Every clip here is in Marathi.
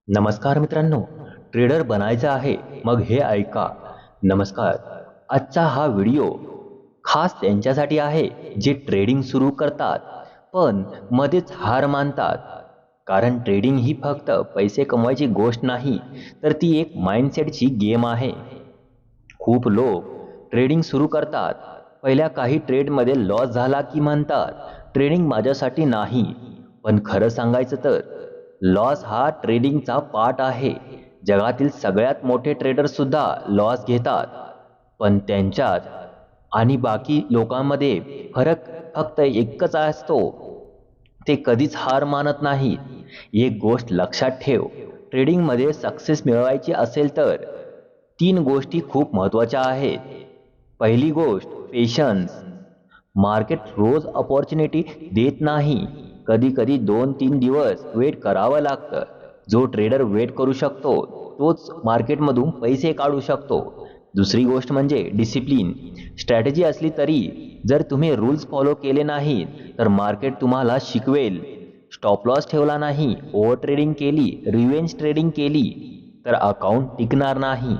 नमस्कार मित्रांनो, ट्रेडर बनायचं आहे मग हे ऐका. नमस्कार. आजचा हा व्हिडिओ खास त्यांच्यासाठी आहे जे ट्रेडिंग सुरू करतात पण मध्येच हार मानतात. कारण ट्रेडिंग ही फक्त पैसे कमवायची गोष्ट नाही, तर ती एक माइंडसेटची गेम आहे. खूप लोक ट्रेडिंग सुरू करतात, पहिल्या काही ट्रेडमध्ये लॉस झाला की म्हणतात ट्रेडिंग माझ्यासाठी नाही. पण खरं सांगायचं तर लॉस हा ट्रेडिंगचा पार्ट आहे. जगातील सगळ्यात मोठे ट्रेडर सुद्धा लॉस घेतात, पण त्यांच्यात आणि बाकी लोकांमध्ये फरक फक्त एकच असतो, ते कधीच हार मानत नाहीत. एक गोष्ट लक्षात ठेव, ट्रेडिंगमध्ये सक्सेस मिळवायची असेल तर तीन गोष्टी खूप महत्त्वाच्या आहेत. पहिली गोष्ट पेशन्स. मार्केट रोज अपॉर्च्युनिटी देत नाही. कधी कधी 2-3 दिवस वेट करावं लागतं. जो ट्रेडर वेट करू शकतो तोच मार्केटमधून पैसे काढू शकतो. दुसरी गोष्ट म्हणजे डिसिप्लिन. स्ट्रॅटेजी असली तरी जर तुम्ही रूल्स फॉलो केले नाहीत तर मार्केट तुम्हाला शिकवेल. स्टॉप लॉस ठेवला नाही, ओव्हर ट्रेडिंग केली, रिव्हेंज ट्रेडिंग केली तर अकाउंट टिकणार नाही.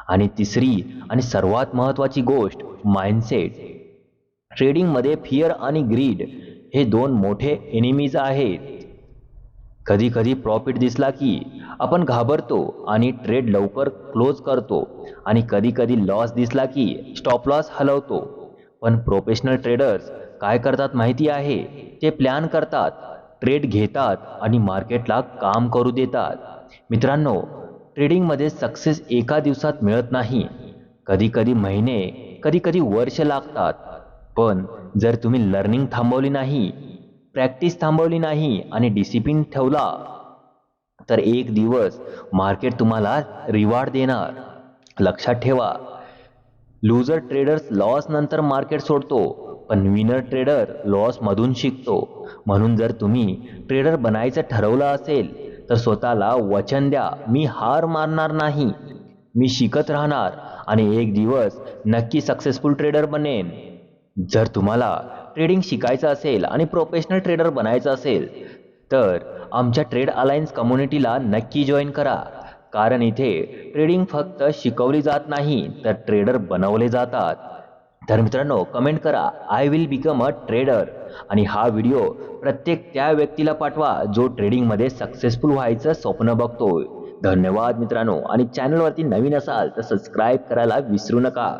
आणि तिसरी आणि सर्वात महत्त्वाची गोष्ट माइंडसेट. ट्रेडिंगमध्ये फिअर आणि ग्रीड हे दोन मोठे एनिमीज आहेत. कधी कधी प्रॉफिट दिसला की आपण घाबरतो आणि ट्रेड लवकर क्लोज करतो, आणि कधी कधी लॉस दिसला की स्टॉप लॉस हलवतो. पण प्रोफेशनल ट्रेडर्स काय करतात माहिती आहे? ते प्लॅन करतात, ट्रेड घेतात आणि मार्केटला काम करू देतात. मित्रांनो, ट्रेडिंगमध्ये सक्सेस एका दिवसात मिळत नाही. कधी कधी महिने, कधी कधी वर्ष लागतात. पण जर तुम्ही लर्निंग थांबवली नाही, प्रॅक्टिस थांबवली नाही आणि डिसिप्लिन ठेवला तर एक दिवस मार्केट तुम्हाला रिवॉर्ड देणार. लक्षात ठेवा, लूजर ट्रेडर्स लॉस नंतर मार्केट सोडतो, पण विनर ट्रेडर लॉस मधून शिकतो. म्हणून जर तुम्ही ट्रेडर बनायचं ठरवलं असेल तर स्वतःला वचन द्या, मी हार मानणार नाही. मी शिकत राहणार आणि एक दिवस नक्की सक्सेसफुल ट्रेडर बनेन. जर तुम्हाला ट्रेडिंग शिकायचं असेल आणि प्रोफेशनल ट्रेडर बनायचं असेल तर आमच्या ट्रेड अलायन्स कम्युनिटीला नक्की जॉईन करा. कारण इथे ट्रेडिंग फक्त शिकवली जात नाही तर ट्रेडर बनवले जातात. तर मित्रांनो, कमेंट करा I will become a trader आणि हा व्हिडिओ प्रत्येक त्या व्यक्तीला पाठवा जो ट्रेडिंगमध्ये सक्सेसफुल व्हायचं स्वप्न बघतोय. धन्यवाद मित्रांनो, आणि चॅनलवरती नवीन असाल तर सबस्क्राईब करायला विसरू नका.